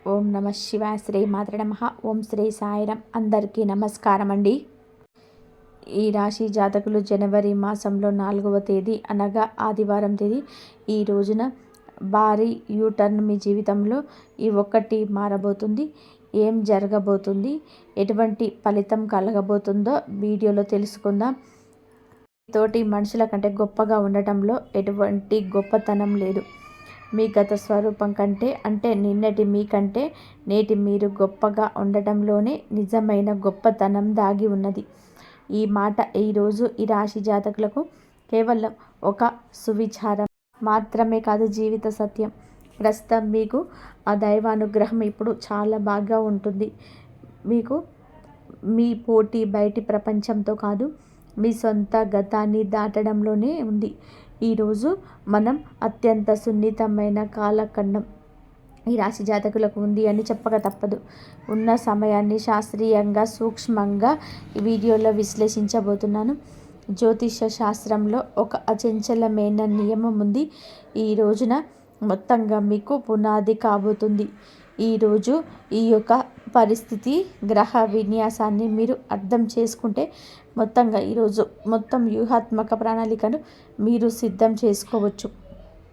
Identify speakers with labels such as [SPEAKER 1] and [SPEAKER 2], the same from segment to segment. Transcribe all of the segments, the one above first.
[SPEAKER 1] ఓం నమ శివాయ. శ్రీ మాత్రే నమః. ఓం శ్రీ సాయిరాం. అందరికీ నమస్కారం అండి. ఈ రాశి జాతకులు జనవరి మాసంలో 4వ తేదీ అనగా ఆదివారం తేదీ ఈ రోజున భారీ యూటర్న్ మీ జీవితంలో ఈ ఒక్కటి మారబోతుంది. ఏం జరగబోతుంది, ఎటువంటి ఫలితం కలగబోతుందో వీడియోలో తెలుసుకుందాం. తోటి మనుషుల కంటే గొప్పగా ఉండటంలో ఎటువంటి గొప్పతనం లేదు. మీ గత స్వరూపం కంటే అంటే నిన్నటి మీకంటే నేటి మీరు గొప్పగా ఉండటంలోనే నిజమైన గొప్పతనం దాగి ఉన్నది. ఈ మాట ఈరోజు ఈ రాశి జాతకులకు కేవలం ఒక సువిచారం మాత్రమే కాదు, జీవిత సత్యం. ప్రస్తుతం మీకు ఆ దైవానుగ్రహం ఇప్పుడు చాలా బాగా ఉంటుంది. మీకు మీ పోటీ బయటి ప్రపంచంతో కాదు, మీ సొంత గతాన్ని దాటడంలోనే ఉంది. ఈరోజు మనం అత్యంత సున్నితమైన కాలఖండం ఈ రాశి జాతకులకు ఉంది అని చెప్పక తప్పదు. ఉన్న సమయాన్ని శాస్త్రీయంగా సూక్ష్మంగా ఈ వీడియోలో విశ్లేషించబోతున్నాను. జ్యోతిష శాస్త్రంలో ఒక అచంచలమైన నియమం ఉంది. ఈ రోజున మొత్తంగా మీకు పునాది కాబోతుంది. ఈరోజు ఈ యొక్క పరిస్థితి గ్రహ విన్యాసాన్ని మీరు అర్థం చేసుకుంటే మొత్తంగా ఈరోజు మొత్తం వ్యూహాత్మక ప్రణాళికను మీరు సిద్ధం చేసుకోవచ్చు.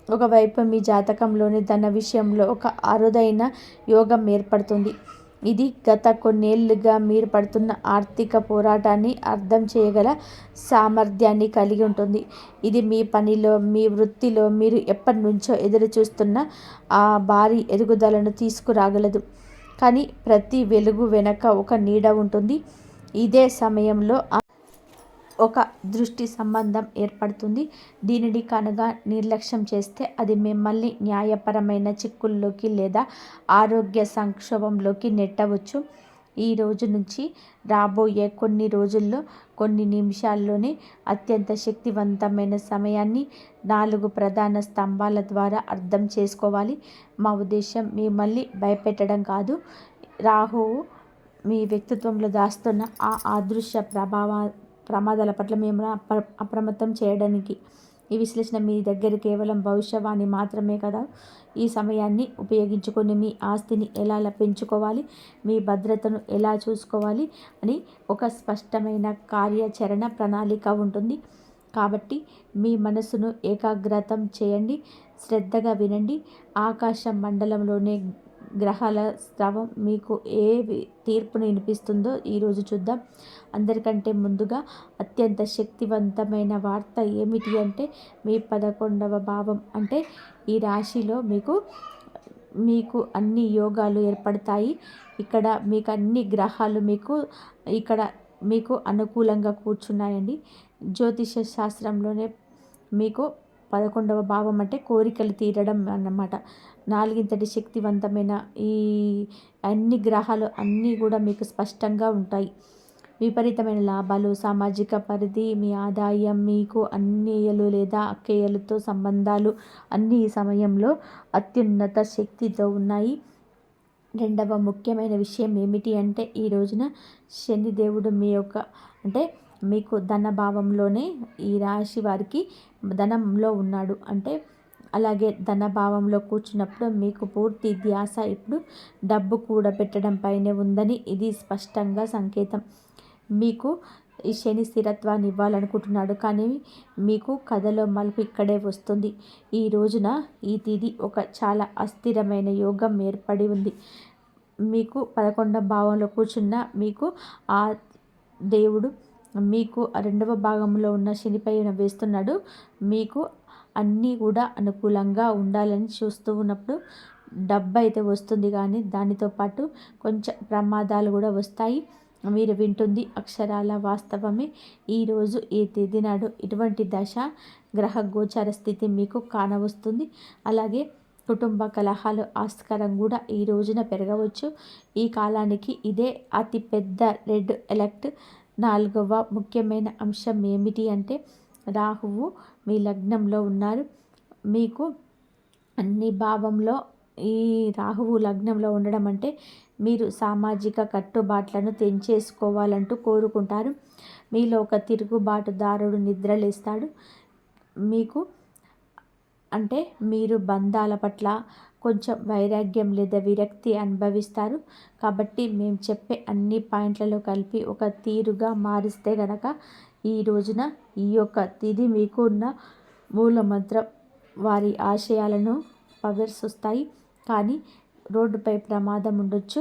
[SPEAKER 1] ఒకవైపు మీ జాతకంలోని ధన విషయంలో ఒక అరుదైన యోగం ఏర్పడుతుంది. ఇది గత కొన్నేళ్లుగా మీరు పడుతున్న ఆర్థిక పోరాటాన్ని అర్థం చేయగల సామర్థ్యాన్ని కలిగి ఉంటుంది. ఇది మీ పనిలో, మీ వృత్తిలో మీరు ఎప్పటి నుంచో ఎదురు చూస్తున్న ఆ భారీ ఎదుగుదలను తీసుకురాగలదు. కానీ ప్రతి వెలుగు వెనక ఒక నీడ ఉంటుంది. ఇదే సమయంలో ఒక దృష్టి సంబంధం ఏర్పడుతుంది. దీనిని కనుక నిర్లక్ష్యం చేస్తే అది మిమ్మల్ని న్యాయపరమైన చిక్కుల్లోకి లేదా ఆరోగ్య సంక్షోభంలోకి నెట్టవచ్చు. ఈ రోజు నుంచి రాబోయే కొన్ని రోజుల్లో, కొన్ని నిమిషాల్లోనే అత్యంత శక్తివంతమైన సమయాన్ని 4 ప్రధాన స్తంభాల ద్వారా అర్థం చేసుకోవాలి. మా ఉద్దేశం మిమ్మల్ని భయపెట్టడం కాదు. రాహువు మీ వ్యక్తిత్వంలో దాస్తున్న ఆ అదృశ్య ప్రమాదాల పట్ల మేము అప్రమత్తం చేయడానికి. ఈ విశ్లేషణ మీ దగ్గర కేవలం భవిష్యవాణి మాత్రమే కదా. ఈ సమయాన్ని ఉపయోగించుకొని మీ ఆస్తిని ఎలా పెంచుకోవాలి, మీ భద్రతను ఎలా చూసుకోవాలి అని ఒక స్పష్టమైన కార్యాచరణ ప్రణాళిక ఉంటుంది. కాబట్టి మీ మనసును ఏకాగ్రతం చేయండి, శ్రద్ధగా వినండి. ఆకాశ మండలంలోనే గ్రహాల స్రవం మీకు ఏ తీర్పును వినిపిస్తుందో ఈరోజు చూద్దాం. అందరికంటే ముందుగా అత్యంత శక్తివంతమైన వార్త ఏమిటి అంటే మీ 11వ భావం అంటే ఈ రాశిలో మీకు అన్ని యోగాలు ఏర్పడతాయి. ఇక్కడ మీకు అన్ని గ్రహాలు మీకు అనుకూలంగా కూర్చున్నాయండి. జ్యోతిష శాస్త్రంలోనే మీకు 11వ భావం అంటే కోరికలు తీరడం అన్నమాట. 4 శక్తివంతమైన ఈ అన్ని గ్రహాలు అన్నీ కూడా మీకు స్పష్టంగా ఉంటాయి. విపరీతమైన లాభాలు, సామాజిక పరిధి, మీ ఆదాయం, మీకు అన్నయ్యలు లేదా అక్కయ్యలతో సంబంధాలు అన్ని ఈ సమయంలో అత్యున్నత శక్తితో ఉన్నాయి. రెండవ ముఖ్యమైన విషయం ఏమిటి అంటే ఈ రోజున శనిదేవుడు మీకు ధనభావంలోనే ఈ రాశి వారికి ధనంలో ఉన్నాడు. అంటే అలాగే ధనభావంలో కూర్చున్నప్పుడు మీకు పూర్తి ధ్యాస ఇప్పుడు డబ్బు కూడబెట్టడం పైనే ఉందని ఇది స్పష్టంగా సంకేతం. మీకు ఈ శని స్థిరత్వాన్ని ఇవ్వాలనుకుంటున్నాడు, కానీ మీకు కథలో మలుపు ఇక్కడే వస్తుంది. ఈ రోజున ఈ తిథి ఒక చాలా అస్థిరమైన యోగం ఏర్పడి ఉంది. మీకు 11వ భావంలో కూర్చున్న మీకు ఆ దేవుడు మీకు 2వ భాగంలో ఉన్న శనిపైన వేస్తున్నాడు. మీకు అన్నీ కూడా అనుకూలంగా ఉండాలని చూస్తూ ఉన్నప్పుడు డబ్బు అయితే వస్తుంది, కానీ దానితో పాటు కొంచెం ప్రమాదాలు కూడా వస్తాయి. మీరు వింటుంది అక్షరాల వాస్తవమే. ఈరోజు ఈ తేదీ నాడు ఇటువంటి దశ గ్రహ గోచార స్థితి మీకు కానవస్తుంది. అలాగే కుటుంబ కలహాలు ఆస్కారం కూడా ఈ రోజున పెరగవచ్చు. ఈ కాలానికి ఇదే అతి పెద్ద రెడ్ ఎలర్ట్. 4వ ముఖ్యమైన అంశం ఏమిటి అంటే రాహువు మీ లగ్నంలో ఉన్నారు. మీకు అన్ని భావంలో ఈ రాహువు లగ్నంలో ఉండడం అంటే మీరు సామాజిక కట్టుబాట్లను తెంచేసుకోవాలంటూ కోరుకుంటారు. మీలో ఒక తిరుగుబాటుదారుడు నిద్రలేస్తాడు. మీరు బంధాల పట్ల కొంచెం వైరాగ్యం లేదా విరక్తి అనుభవిస్తారు. కాబట్టి మేము చెప్పే అన్ని పాయింట్లలో కలిపి ఒక తీరుగా మారిస్తే గనక ఈ రోజున ఈ యొక్క తిథి మీకు ఉన్న మూలమంత్రం వారి ఆశయాలను పవర్స్ వస్తాయి. కానీ రోడ్డుపై ప్రమాదం ఉండొచ్చు.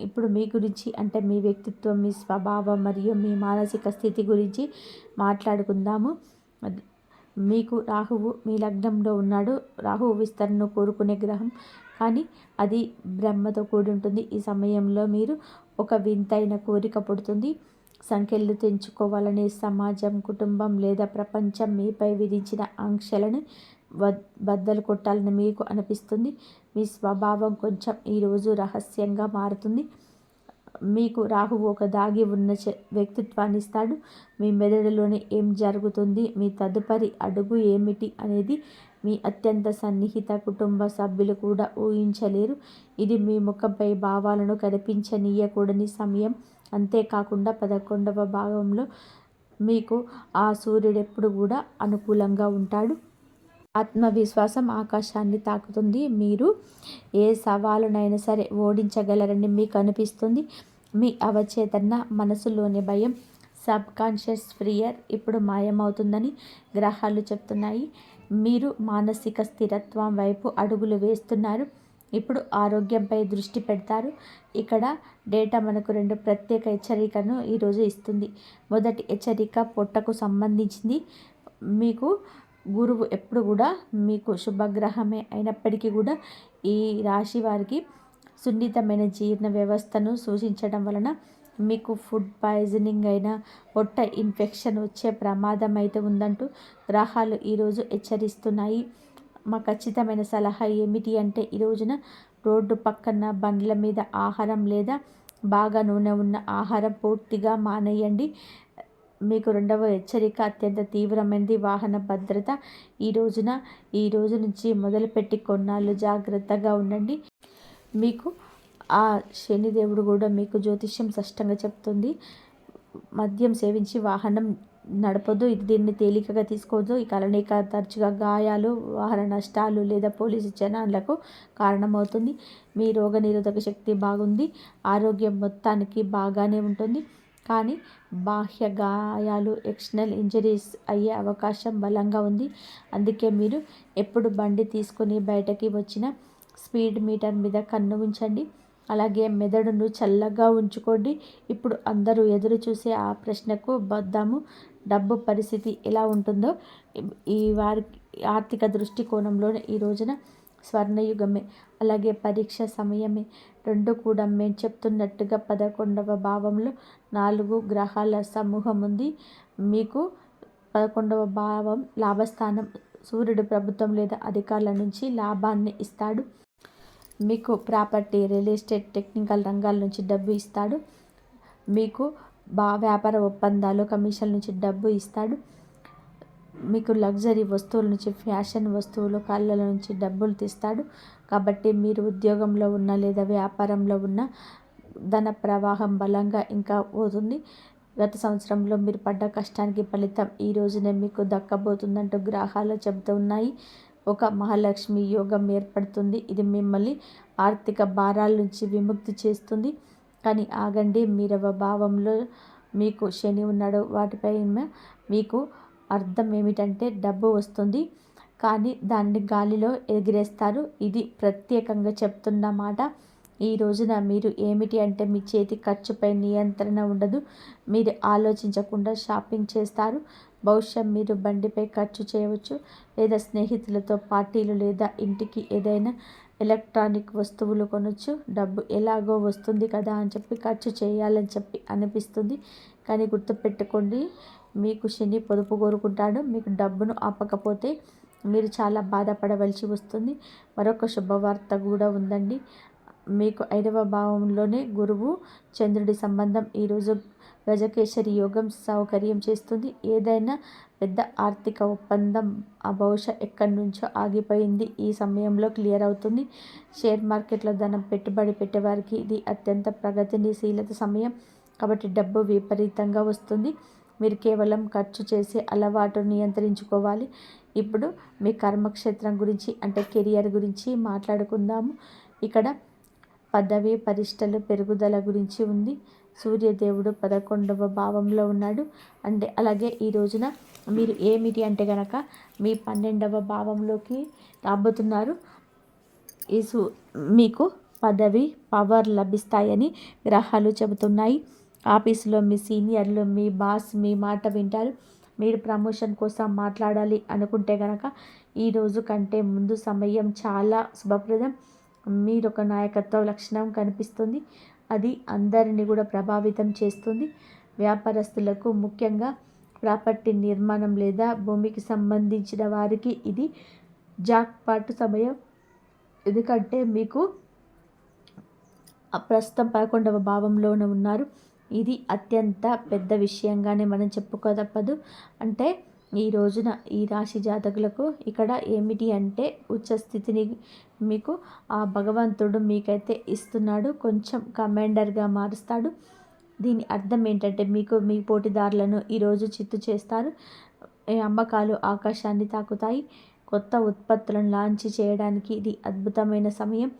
[SPEAKER 1] ఇప్పుడు మీ గురించి అంటే మీ వ్యక్తిత్వం, మీ స్వభావం మరియు మీ మానసిక స్థితి గురించి మాట్లాడుకుందాము. మీకు రాహువు మీ లగ్నంలో ఉన్నాడు. రాహువు విస్తరణను కోరుకునే గ్రహం, కానీ అది బ్రహ్మతో కూడి ఉంటుంది. ఈ సమయంలో మీరు ఒక వింతైన కోరిక పుడుతుంది. సంఖ్యలు తెంచుకోవాలనే సమాజం, కుటుంబం లేదా ప్రపంచం మీపై విధించిన ఆంక్షలను బద్దలు కొట్టాలని మీకు అనిపిస్తుంది. మీ స్వభావం కొంచెం ఈరోజు రహస్యంగా మారుతుంది. మీకు రాహువు ఒక దాగి ఉన్న వ్యక్తిత్వాన్ని ఇస్తాడు. మీ మెదడులోని ఏం జరుగుతుంది, మీ తదుపరి అడుగు ఏమిటి అనేది మీ అత్యంత సన్నిహిత కుటుంబ సభ్యులు కూడా ఊహించలేరు. ఇది మీ ముఖంపై భావాలను కనిపించనీయకూడని సమయం. అంతేకాకుండా 11వ భావంలో మీకు ఆ సూర్యుడు ఎప్పుడు కూడా అనుకూలంగా ఉంటాడు. ఆత్మవిశ్వాసం ఆకాశాన్ని తాకుతుంది. మీరు ఏ సవాలునైనా సరే ఓడించగలరని మీకు అనిపిస్తుంది. మీ అవచేతన మనసులోని భయం, సబ్కాన్షియస్ ఫియర్ ఇప్పుడు మాయమవుతుందని గ్రహాలు చెప్తున్నాయి. మీరు మానసిక స్థిరత్వం వైపు అడుగులు వేస్తున్నారు. ఇప్పుడు ఆరోగ్యంపై దృష్టి పెడతారు. ఇక్కడ డేటా మనకు 2 ప్రత్యేక హెచ్చరికను ఈరోజు ఇస్తుంది. మొదటి హెచ్చరిక పొట్టకు సంబంధించింది. మీకు గురువు ఎప్పుడు కూడా మీకు శుభగ్రహమే అయినప్పటికీ కూడా ఈ రాశి వారికి సున్నితమైన జీర్ణ వ్యవస్థను సూచించడం వలన మీకు ఫుడ్ పాయిజనింగ్ అయినా పొట్ట ఇన్ఫెక్షన్ వచ్చే ప్రమాదం అయితే ఉందంటూ గ్రహాలు ఈరోజు హెచ్చరిస్తున్నాయి. మా ఖచ్చితమైన సలహా ఏమిటి అంటే ఈ రోజున రోడ్డు పక్కన బండ్ల మీద ఆహారం లేదా బాగా నూనె ఉన్న ఆహారం పూర్తిగా మానేయండి. మీకు 2వ హెచ్చరిక అత్యంత తీవ్రమైనది. వాహన భద్రత. ఈ రోజు నుంచి మొదలుపెట్టి కొన్నాళ్ళు జాగ్రత్తగా ఉండండి. మీకు ఆ శనిదేవుడు కూడా మీకు జ్యోతిష్యం స్పష్టంగా చెప్తుంది. మద్యం సేవించి వాహనం నడపొద్దు. దీన్ని తేలికగా తీసుకోవద్దు. ఈ కలయిక తరచుగా గాయాలు, వాహన నష్టాలు లేదా పోలీసు జనాలకు కారణమవుతుంది. మీ రోగనిరోధక శక్తి బాగుంది. ఆరోగ్యం మొత్తానికి బాగానే ఉంటుంది. కానీ బాహ్య గాయాలు, ఎక్స్టర్నల్ ఇంజరీస్ అయ్యే అవకాశం బలంగా ఉంది. అందుకే మీరు ఎప్పుడు బండి తీసుకుని బయటకి వచ్చినా స్పీడ్ మీటర్ మీద కన్ను ఉంచండి. అలాగే మెదడును చల్లగా ఉంచుకోండి. ఇప్పుడు అందరూ ఎదురు చూసే ఆ ప్రశ్నకు వద్దాము. డబ్బు పరిస్థితి ఎలా ఉంటుందో ఈ వారి ఆర్థిక దృష్టికోణంలో ఈ రోజున స్వర్ణయుగమే, అలాగే పరీక్ష సమయమే. 2 కూడా మేము చెప్తున్నట్టుగా 11వ భావంలో 4 గ్రహాల సమూహం ఉంది. మీకు 11వ భావం లాభస్థానం. సూర్యుడు ప్రభుత్వం లేదా అధికారుల నుంచి లాభాన్ని ఇస్తాడు. మీకు ప్రాపర్టీ, రియల్ ఎస్టేట్, టెక్నికల్ రంగాల నుంచి డబ్బు ఇస్తాడు. మీకు వ్యాపార ఒప్పందాలు, కమిషన్ల నుంచి డబ్బు ఇస్తాడు. మీకు లగ్జరీ వస్తువుల నుంచి, ఫ్యాషన్ వస్తువులు, కళ్ళ నుంచి డబ్బులు తీస్తాడు. కాబట్టి మీరు ఉద్యోగంలో ఉన్న లేదా వ్యాపారంలో ఉన్న ధన ప్రవాహం బలంగా ఇంకా పోతుంది. గత సంవత్సరంలో మీరు పడ్డ కష్టానికి ఫలితం ఈ రోజునే మీకు దక్కబోతుందంటూ గ్రహాలు చెబుతూ ఉన్నాయి. ఒక మహాలక్ష్మి యోగం ఏర్పడుతుంది. ఇది మిమ్మల్ని ఆర్థిక భారాల నుంచి విముక్తి చేస్తుంది. కానీ ఆగండి, 3వ భావంలో మీకు శని ఉన్నాడు. వాటిపైన మీకు అర్థం ఏమిటంటే డబ్బు వస్తుంది, కానీ దాన్ని గాలిలో ఎగిరేస్తారు. ఇది ప్రత్యేకంగా చెప్తున్న మాట. ఈ రోజున మీరు ఏమిటి అంటే మీ చేతి ఖర్చుపై నియంత్రణ ఉండదు. మీరు ఆలోచించకుండా షాపింగ్ చేస్తారు. బహుశా మీరు బండిపై ఖర్చు చేయవచ్చు, లేదా స్నేహితులతో పార్టీలు లేదా ఇంటికి ఏదైనా ఎలక్ట్రానిక్ వస్తువులు కొనవచ్చు. డబ్బు ఎలాగో వస్తుంది కదా అని చెప్పి ఖర్చు చేయాలని చెప్పి అనిపిస్తుంది. కానీ గుర్తుపెట్టుకోండి, మీకు శని పొదుపు కోరుకుంటాడు. మీకు డబ్బును ఆపకపోతే మీరు చాలా బాధపడవలసి వస్తుంది. మరొక శుభవార్త కూడా ఉందండి. మీకు 5వ భావంలోనే గురువు చంద్రుడి సంబంధం ఈరోజు గజకేసరి యోగం సౌకర్యం చేస్తుంది. ఏదైనా పెద్ద ఆర్థిక ఒప్పందం బహుశా ఎక్కడి నుంచో ఆగిపోయింది ఈ సమయంలో క్లియర్ అవుతుంది. షేర్ మార్కెట్లో ధనం పెట్టుబడి పెట్టేవారికి ఇది అత్యంత ప్రగతిశీలత సమయం. కాబట్టి డబ్బు విపరీతంగా వస్తుంది. మీరు కేవలం ఖర్చు చేసే అలవాటును నియంత్రించుకోవాలి. ఇప్పుడు మీ కర్మక్షేత్రం గురించి అంటే కెరియర్ గురించి మాట్లాడుకుందాము. ఇక్కడ పదవి పరిష్టలు పెరుగుదల గురించి ఉంది. సూర్యదేవుడు 11వ భావంలో ఉన్నాడు. అంటే అలాగే ఈ రోజున మీరు ఏమిటి అంటే కనుక మీ 12వ భావంలోకి రాబోతున్నారు. మీకు పదవి పవర్ లభిస్తాయని గ్రహాలు చెబుతున్నాయి. ఆఫీసులో మీ సీనియర్లు మీ బాస్ మీ మాట వింటారు. మీరు ప్రమోషన్ కోసం మాట్లాడాలి అనుకుంటే కనుక ఈరోజు కంటే ముందు సమయం చాలా శుభప్రదం. మీరు ఒక నాయకత్వ లక్షణం కనిపిస్తుంది. అది అందరినీ కూడా ప్రభావితం చేస్తుంది. వ్యాపారస్తులకు ముఖ్యంగా ప్రాపర్టీ నిర్మాణం లేదా భూమికి సంబంధించిన వారికి ఇది జాక్పాట్ సమయం. ఎందుకంటే మీకు ప్రస్తుతం 11వ భావంలోనే ఉన్నారు. ఇది అత్యంత పెద్ద విషయంగానే మనం చెప్పుకోదప్పదు. అంటే ఈ రోజున ఈ రాశి జాతకులకు ఇక్కడ ఏమిటి అంటే ఉచ్చ స్థితిని మీకు ఆ భగవంతుడు మీకైతే ఇస్తున్నాడు. కొంచెం కమాండర్గా మారుస్తాడు. దీని అర్థం ఏంటంటే మీకు మీ పోటీదారులను ఈరోజు చిత్తు చేస్తారు. అమ్మకాలు ఆకాశాన్ని తాకుతాయి. కొత్త ఉత్పత్తులను లాంచ్ చేయడానికి ఇది అద్భుతమైన సమయం.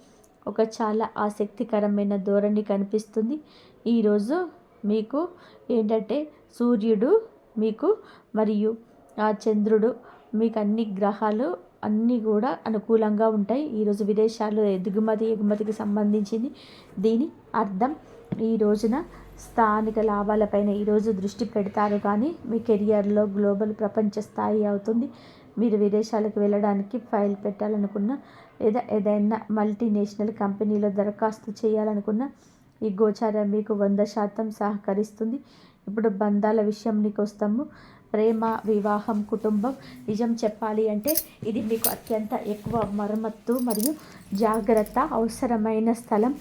[SPEAKER 1] ఒక చాలా ఆసక్తికరమైన ధోరణి కనిపిస్తుంది. ఈరోజు మీకు ఏంటంటే సూర్యుడు మీకు మరియు ఆ చంద్రుడు మీకు అన్ని గ్రహాలు అన్నీ కూడా అనుకూలంగా ఉంటాయి. ఈరోజు విదేశాలు ఎగుమతికి సంబంధించింది. దీని అర్థం ఈ రోజున స్థానిక లాభాలపైన ఈరోజు దృష్టి పెడతారు. కానీ మీ కెరియర్లో గ్లోబల్ ప్రపంచ స్థాయి అవుతుంది. మీరు విదేశాలకు వెళ్ళడానికి ఫైల్ పెట్టాలనుకున్న లేదా ఏదైనా మల్టీనేషనల్ కంపెనీలో దరఖాస్తు చేయాలనుకున్న ఈ గోచారం మీకు 100% సహకరిస్తుంది. ఇప్పుడు బంధాల విషయానికి వస్తాము. ప్రేమ, వివాహం, కుటుంబం. నిజం చెప్పాలి అంటే ఇది మీకు అత్యంత ఎక్కువ మరమ్మత్తు మరియు జాగ్రత్త అవసరమైన స్థలం.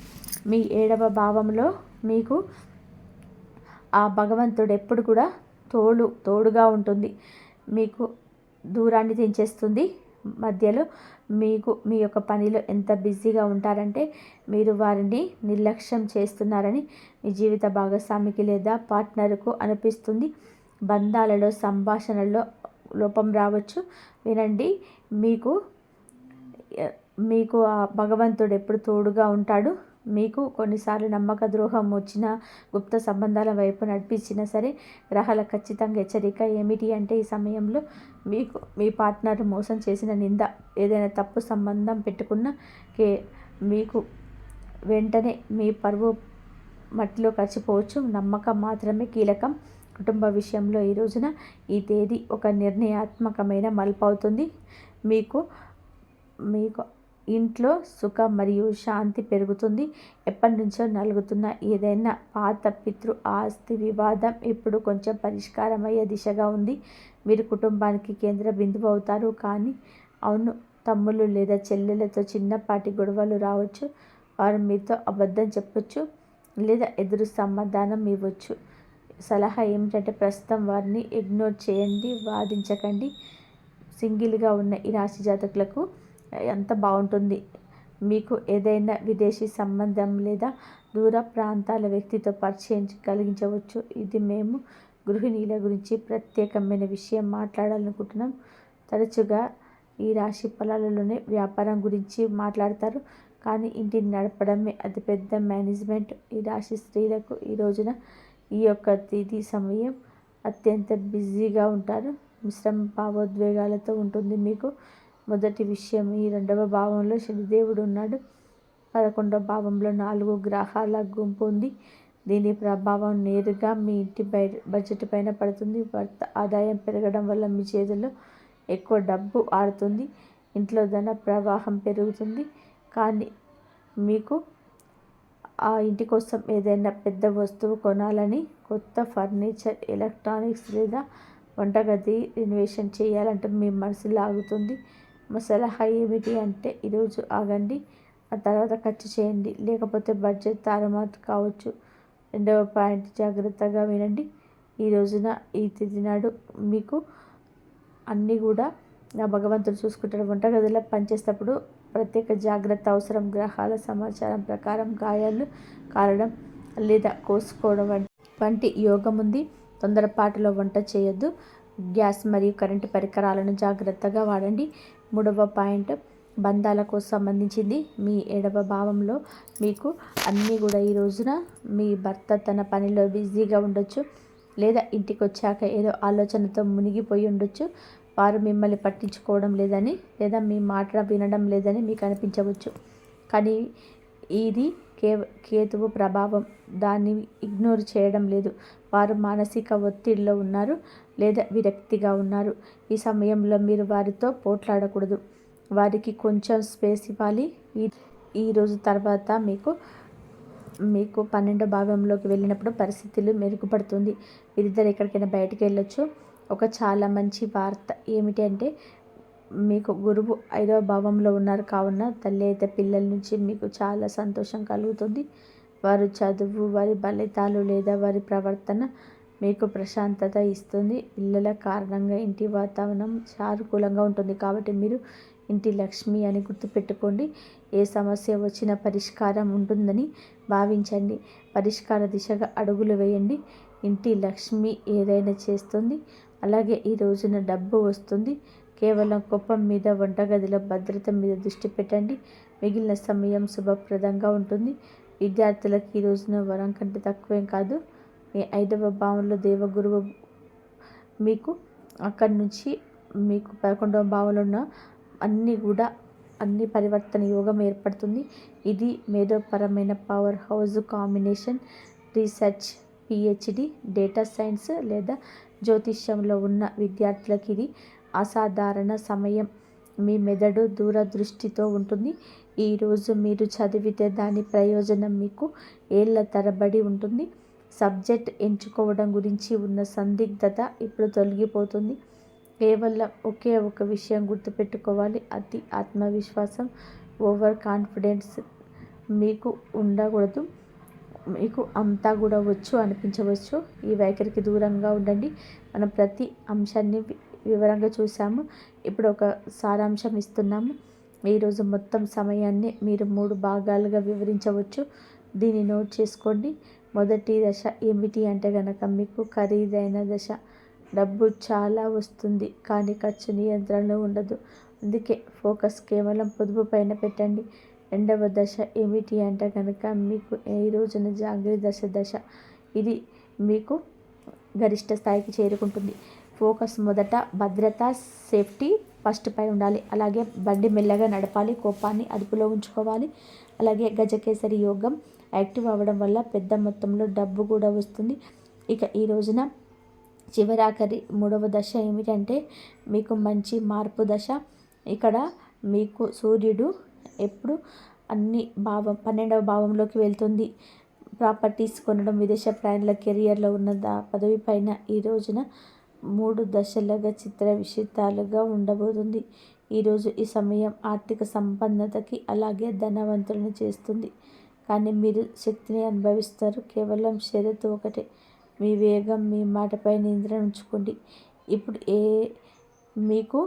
[SPEAKER 1] మీ 7వ భావంలో మీకు ఆ భగవంతుడు ఎప్పుడు కూడా తోడుగా ఉంటుంది. మీకు దూరాన్ని తెంచేస్తుంది. మధ్యలో మీకు మీ యొక్క పనిలో ఎంత బిజీగా ఉంటారంటే మీరు వారిని నిర్లక్ష్యం చేస్తున్నారని మీ జీవిత భాగస్వామికి లేదా పార్ట్నర్కు అనిపిస్తుంది. బంధాలలో సంభాషణలో లోపం రావచ్చు. వినండి, మీకు ఆ భగవంతుడు ఎప్పుడు తోడుగా ఉంటాడు. మీకు కొన్నిసార్లు నమ్మక ద్రోహం వచ్చినా గుప్త సంబంధాల వైపు నడిపించినా సరే గ్రహాల ఖచ్చితంగా హెచ్చరిక ఏమిటి అంటే ఈ సమయంలో మీకు మీ పార్ట్నర్ మోసం చేసిన నింద ఏదైనా తప్పు సంబంధం పెట్టుకున్నా మీకు వెంటనే మీ పరువు మట్టిలో కలిసిపోవచ్చు. నమ్మకం మాత్రమే కీలకం. కుటుంబ విషయంలో ఈ రోజున ఈ తేదీ ఒక నిర్ణయాత్మకమైన మలుపు అవుతుంది. మీకు ఇంట్లో సుఖం మరియు శాంతి పెరుగుతుంది. ఎప్పటి నుంచో నలుగుతున్న ఏదైనా పాత పితృ ఆస్తి వివాదం ఇప్పుడు కొంచెం పరిష్కారం అయ్యే దిశగా ఉంది. మీరు కుటుంబానికి కేంద్ర బిందువు అవుతారు. కానీ అవును, తమ్ముళ్ళు లేదా చెల్లెలతో చిన్నపాటి గొడవలు రావచ్చు. వారు మీతో అబద్ధం చెప్పొచ్చు లేదా ఎదురు సమాధానం ఇవ్వచ్చు. సలహా ఏమిటంటే ప్రస్తుతం వారిని ఇగ్నోర్ చేయండి, వాదించకండి. సింగిల్గా ఉన్న ఈ రాశి జాతకులకు ఎంత బాగుంటుంది. మీకు ఏదైనా విదేశీ సంబంధం లేదా దూర ప్రాంతాల వ్యక్తితో పరిచయం కలిగించవచ్చు. ఇది మేము గృహిణీల గురించి ప్రత్యేకమైన విషయం మాట్లాడాలనుకుంటున్నాం. తరచుగా ఈ రాశి ఫలాలలోనే వ్యాపారం గురించి మాట్లాడతారు. కానీ ఇంటిని నడపడమే అతిపెద్ద మేనేజ్మెంట్. ఈ రాశి స్త్రీలకు ఈ రోజున ఈ యొక్క తిథి సమయం అత్యంత బిజీగా ఉంటారు. మిశ్రమ భావోద్వేగాలతో ఉంటుంది. మీకు మొదటి విషయం, ఈ 2వ భావంలో శనిదేవుడు ఉన్నాడు. 11వ భావంలో 4 గ్రహాల గుంపు ఉంది. దీని ప్రభావం నేరుగా మీ ఇంటి బడ్జెట్ పైన పడుతుంది. భర్త ఆదాయం పెరగడం వల్ల మీ చేతుల్లో ఎక్కువ డబ్బు ఆడుతుంది. ఇంట్లో ధన ప్రవాహం పెరుగుతుంది. కానీ మీకు ఆ ఇంటి కోసం ఏదైనా పెద్ద వస్తువు కొనాలని, కొత్త ఫర్నిచర్, ఎలక్ట్రానిక్స్ లేదా వంటగది రెనోవేషన్ చేయాలంటే మీ మనసు లాగుతుంది. మా సలహా ఏమిటి అంటే ఈరోజు ఆగండి, ఆ తర్వాత ఖర్చు చేయండి, లేకపోతే బడ్జెట్ తారుమారు కావచ్చు. 2వ పాయింట్, జాగ్రత్తగా వినండి. ఈ రోజున ఈ తిథి నాడు మీకు అన్నీ కూడా నా భగవంతుడు చూసుకుంటాడు. వంటగదిలో పనిచేసేటప్పుడు ప్రత్యేక జాగ్రత్త అవసరం. గ్రహాల సమాచారం ప్రకారం గాయాలు కారడం లేదా కోసుకోవడం వంటి యోగం ఉంది. తొందరపాటులో వంట చేయొద్దు. గ్యాస్ మరియు కరెంటు పరికరాలను జాగ్రత్తగా వాడండి. 3వ పాయింట్ బంధాలకు సంబంధించింది. మీ 7వ భావంలో మీకు అన్నీ కూడా ఈ రోజున మీ భర్త తన పనిలో బిజీగా ఉండొచ్చు, లేదా ఇంటికి వచ్చాక ఏదో ఆలోచనతో మునిగిపోయి ఉండొచ్చు. వారు మిమ్మల్ని పట్టించుకోవడం లేదని, లేదా మీ మాట వినడం లేదని మీకు అనిపించవచ్చు. కానీ ఇది కేతువు ప్రభావం. దాన్ని ఇగ్నోర్ చేయడం లేదు. వారు మానసిక ఒత్తిడిలో ఉన్నారు, లేదా విరక్తిగా ఉన్నారు. ఈ సమయంలో మీరు వారితో పోట్లాడకూడదు. వారికి కొంచెం స్పేస్ ఇవ్వాలి. ఈ రోజు తర్వాత మీకు 12వ భావంలోకి వెళ్ళినప్పుడు పరిస్థితులు మెరుగుపడుతుంది. వీరిద్దరు ఎక్కడికైనా బయటకు వెళ్ళొచ్చు. ఒక చాలా మంచి వార్త ఏమిటి అంటే, మీకు గురువు 5వ భావంలో ఉన్నారు కావున తల్లి అయితే పిల్లల నుంచి మీకు చాలా సంతోషం కలుగుతుంది. వారి చదువు, వారి ఫలితాలు లేదా వారి ప్రవర్తన మీకు ప్రశాంతత ఇస్తుంది. పిల్లల కారణంగా ఇంటి వాతావరణం సానుకూలంగా ఉంటుంది. కాబట్టి మీరు ఇంటి లక్ష్మి అని గుర్తుపెట్టుకోండి. ఏ సమస్య వచ్చినా పరిష్కారం ఉంటుందని భావించండి. పరిష్కార దిశగా అడుగులు వేయండి. ఇంటి లక్ష్మి ఏదైనా చేస్తుంది. అలాగే ఈ రోజున డబ్బు వస్తుంది. కేవలం కోపం మీద, వంటగదిలో భద్రత మీద దృష్టి పెట్టండి. మిగిలిన సమయం శుభప్రదంగా ఉంటుంది. విద్యార్థులకు ఈ రోజున వరం కంటే తక్కువేం కాదు. మీ 5వ భావంలో దేవగురువు మీకు అక్కడి నుంచి మీకు 11వ భావంలో ఉన్న అన్ని పరివర్తన యోగం ఏర్పడుతుంది. ఇది మేధోపరమైన power house combination. Research, PhD, data science లేదా జ్యోతిష్యంలో ఉన్న విద్యార్థులకు ఇది అసాధారణ సమయం. మీ మెదడు దూరదృష్టితో ఉంటుంది. ఈరోజు మీరు చదివితే దాని ప్రయోజనం మీకు ఏళ్ల తరబడి ఉంటుంది. సబ్జెక్ట్ ఎంచుకోవడం గురించి ఉన్న సందిగ్ధత ఇప్పుడు తొలగిపోతుంది. కేవలం ఒకే ఒక విషయం గుర్తుపెట్టుకోవాలి. అతి ఆత్మవిశ్వాసం, ఓవర్ కాన్ఫిడెన్స్ మీకు ఉండకూడదు. మీకు అంతా కూడా వచ్చు అనిపించవచ్చు. ఈ వైఖరికి దూరంగా ఉండండి. మనం ప్రతి అంశాన్ని వివరంగా చూసాము. ఇప్పుడు ఒక సారాంశం ఇస్తున్నాము. ఈరోజు మొత్తం సమయాన్ని మీరు 3 భాగాలుగా వివరించవచ్చు. దీన్ని నోట్ చేసుకోండి. మొదటి దశ ఏమిటి అంటే కనుక మీకు ఖరీదైన దశ. డబ్బు చాలా వస్తుంది కానీ ఖర్చు నియంత్రణలో ఉండదు. అందుకే ఫోకస్ కేవలం పొదుపు పైన పెట్టండి. 2వ దశ ఏమిటి అంటే కనుక మీకు ఈ రోజున జాగ్రత్త దశ. ఇది మీకు గరిష్ట స్థాయికి చేరుకుంటుంది. ఫోకస్ మొదట భద్రత, సేఫ్టీ ఫస్ట్ పై ఉండాలి. అలాగే బండి మెల్లగా నడపాలి, కోపాన్ని అదుపులో ఉంచుకోవాలి. అలాగే గజకేసరి యోగం యాక్టివ్ అవ్వడం వల్ల పెద్ద మొత్తంలో డబ్బు కూడా వస్తుంది. ఇక ఈ రోజున చివరాఖరి 3వ దశ ఏమిటంటే మీకు మంచి మార్పు దశ. ఇక్కడ మీకు సూర్యుడు ఎప్పుడు 12వ భావంలోకి వెళ్తుంది. ప్రాపర్టీస్ కొనడం, విదేశ ప్రయాణాల, కెరియర్లో ఉన్న పదవి పైన ఈ రోజున 3 దశలుగా చిత్ర విచిత్రాలుగా ఉండబోతుంది. ఈరోజు ఈ సమయం ఆర్థిక సంపన్నతకి అలాగే ధనవంతులను చేస్తుంది. కానీ మీరు శక్తిని అనుభవిస్తారు. కేవలం షరతు ఒకటే, మీ వేగం, మీ మాటపై నియంత్రణ ఉంచుకోండి. ఇప్పుడు మీకు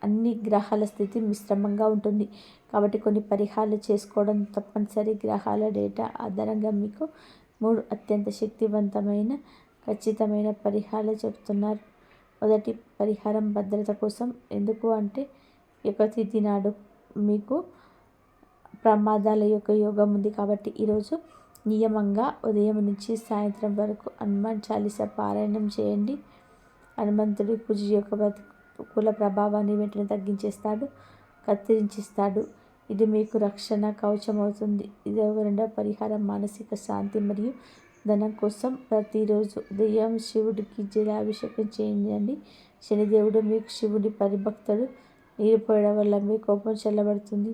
[SPEAKER 1] అన్ని గ్రహాల స్థితి మిశ్రమంగా ఉంటుంది కాబట్టి కొన్ని పరిహారాలు చేసుకోవడం తప్పనిసరి. గ్రహాల డేటా ఆధారంగా మీకు 3 అత్యంత శక్తివంతమైన ఖచ్చితమైన పరిహారాలు చెప్తున్నారు. మొదటి పరిహారం భద్రత కోసం. ఎందుకు అంటే యొక్క తిథి నాడు మీకు ప్రమాదాల యొక్క యోగం ఉంది కాబట్టి ఈరోజు నియమంగా ఉదయం నుంచి సాయంత్రం వరకు హనుమాన్ చాలీసా పారాయణం చేయండి. హనుమంతుడి కుజ యొక్క ప్రతికూల ప్రభావాన్ని వెంటనే తగ్గించేస్తాడు, కత్తిరించిస్తాడు. ఇది మీకు రక్షణ కవచం అవుతుంది. ఇది 2వ పరిహారం మానసిక శాంతి మరియు ధనం కోసం. ప్రతిరోజు ఉదయం శివుడికి జలాభిషేకం చేయండి. శనిదేవుడు మీకు శివుడి పరిభక్తుడు. నీరు పోయడం వల్ల మీ కోపం చల్లబడుతుంది.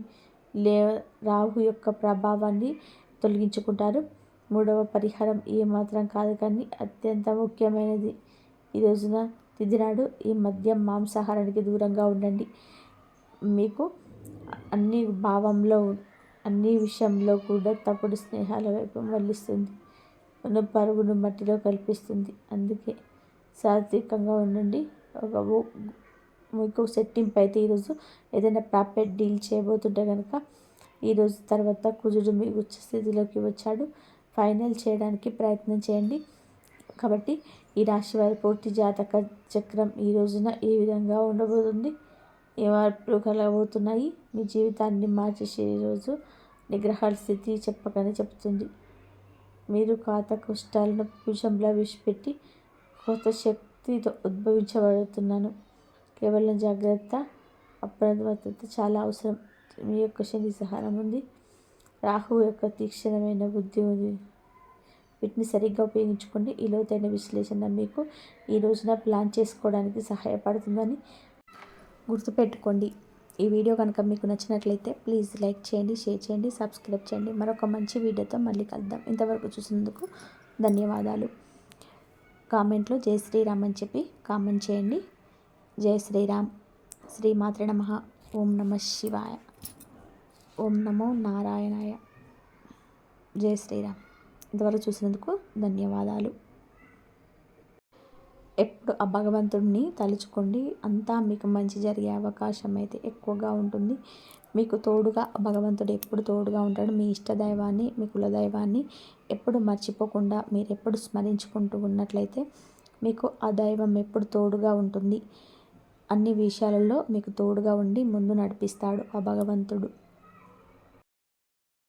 [SPEAKER 1] రాహు యొక్క ప్రభావాన్ని తొలగించుకుంటారు. 3వ పరిహారం ఏమాత్రం కాదు కానీ అత్యంత ముఖ్యమైనది. ఈ రోజున తిథి నాడు ఈ మద్యం, మాంసాహారానికి దూరంగా ఉండండి. మీకు అన్ని విషయంలో కూడా తప్పుడు స్నేహాల వైపు మళ్ళిస్తుంది. మన పరుగును మట్టిలో కల్పిస్తుంది. అందుకే సాత్వికంగా ఉండండి. మీకు సెట్టింపు అయితే ఈరోజు ఏదైనా ప్రాపర్టీ డీల్ చేయబోతుంటే కనుక ఈరోజు తర్వాత కుజుడు మీ ఉచ్చ స్థితిలోకి వచ్చాడు. ఫైనల్ చేయడానికి ప్రయత్నం చేయండి. కాబట్టి ఈ రాశి వారి పూర్తి జాతక చక్రం ఈ రోజున ఏ విధంగా ఉండబోతుంది, ఏ మార్పులు కలగబోతున్నాయి, మీ జీవితాన్ని మార్చేసే రోజు నిగ్రహాల స్థితి చెప్పకనే చెప్తుంది. మీరు పాత కష్టాలను భుజంలా విడిచిపెట్టి కొత్త శక్తితో ఉద్భవించబడుతున్నాను. కేవలం జాగ్రత్త, అప్రమత్తత చాలా అవసరం. మీ యొక్క శని సహాయం ఉంది, రాహువు యొక్క తీక్షణమైన బుద్ధి ఉంది. వీటిని సరిగ్గా ఉపయోగించుకోండి. ఈ లోతైన విశ్లేషణ మీకు ఈ రోజున ప్లాన్ చేసుకోవడానికి సహాయపడుతుందని గుర్తుపెట్టుకోండి. ఈ వీడియో కనుక మీకు నచ్చినట్లయితే ప్లీజ్ లైక్ చేయండి, షేర్ చేయండి, సబ్స్క్రైబ్ చేయండి. మరొక మంచి వీడియోతో మళ్ళీ కలుద్దాం. ఇంతవరకు చూసినందుకు ధన్యవాదాలు. కామెంట్లో జై శ్రీరామ్ అని చెప్పి కామెంట్ చేయండి. జై శ్రీరామ్. శ్రీమాత్రే నమః. ఓం నమః శివాయ. ఓం నమో నారాయణాయ. జై శ్రీరామ్. ఇంతవరకు చూసినందుకు ధన్యవాదాలు. ఎప్పుడు ఆ భగవంతుడిని తలుచుకోండి, అంతా మీకు మంచి జరిగే అవకాశం అయితే ఎక్కువగా ఉంటుంది. మీకు తోడుగా భగవంతుడు ఎప్పుడు తోడుగా ఉంటాడు. మీ ఇష్టదైవాన్ని, మీ కులదైవాన్ని ఎప్పుడు మర్చిపోకుండా మీరు ఎప్పుడు స్మరించుకుంటూ ఉన్నట్లయితే మీకు ఆ దైవం ఎప్పుడు తోడుగా ఉంటుంది. అన్ని విషయాలలో మీకు తోడుగా ఉండి ముందు నడిపిస్తాడు ఆ భగవంతుడు.